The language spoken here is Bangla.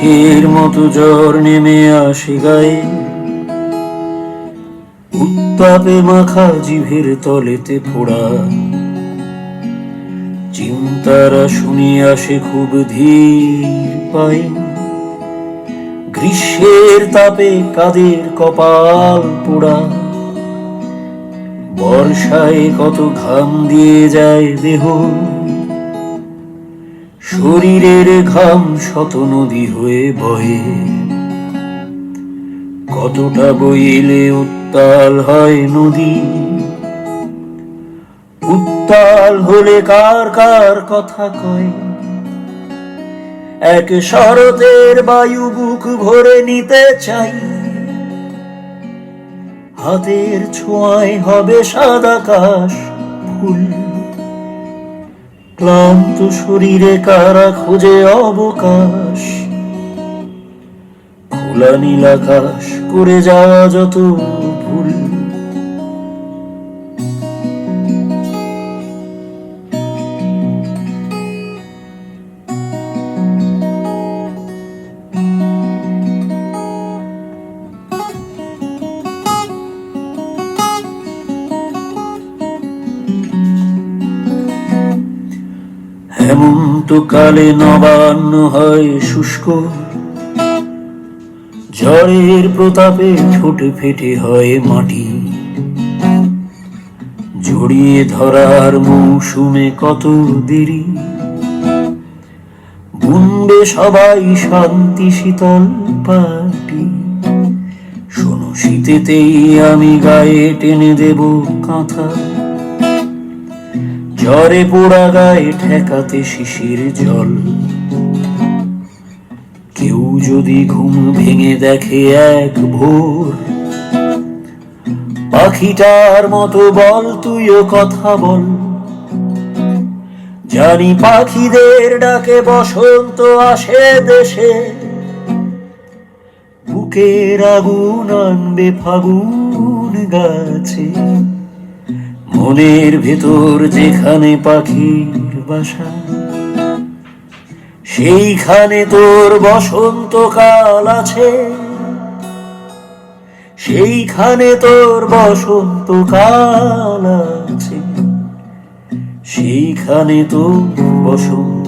বিষের মতো জ্বর নেমে আসে গায়ে, উত্তাপে মাখা জিভের তলেতে পোড়া। চিন্তারা শুনি আসে খুব ধীর পায়ে, গ্রীষ্মের তাপে কাদের কপাল পোড়া। বর্ষায় কত ঘাম দিয়ে যায় দেহ, শরীরের ঘাম শত নদী হয়ে বয়ে। কতটা বইলে উত্তাল হয় নদী, উত্তাল হলে কার কার কথা কয়। এক শরতের বায়ু বুক ভরে নিতে চাই, হাতের ছোঁয়ায় হবে সাদা আকাশ ফুল। ক্লান্ত শরীরে কারা খোঁজে অবকাশ, খোলা নীল আকাশ করে যাওয়া যত ভুল। হেমন্তকালে নবান্ন হয় শুষ্ক, ঝড়ের প্রতাপে ঠোঁট ফেটে হয় মাটি। জড়িয়ে ধরার মৌসুমে কত দেরি, বুনবে সবাই শান্তি শীতল পাটি। শোনো শীতেতেই আমি গায়ে টেনে দেব কাঁথা, জ্বরে পোড়া গায়ে ঠেকাতে শিশির জল। কেউ যদি ঘুম ভেঙে দেখে এক ভোর, পাখিটার মতো বল তুইও কথা বল। জানি পাখিদের ডাকে বসন্ত আসে দেশে, বুকের আগুন আনবে ফাগুন গাছে। মনের ভেতর যেখানে পাখির বাসা, সেইখানে তোর বসন্তকাল আছে। সেইখানে তোর বসন্তকাল আছে, সেইখানে তোর বসন্ত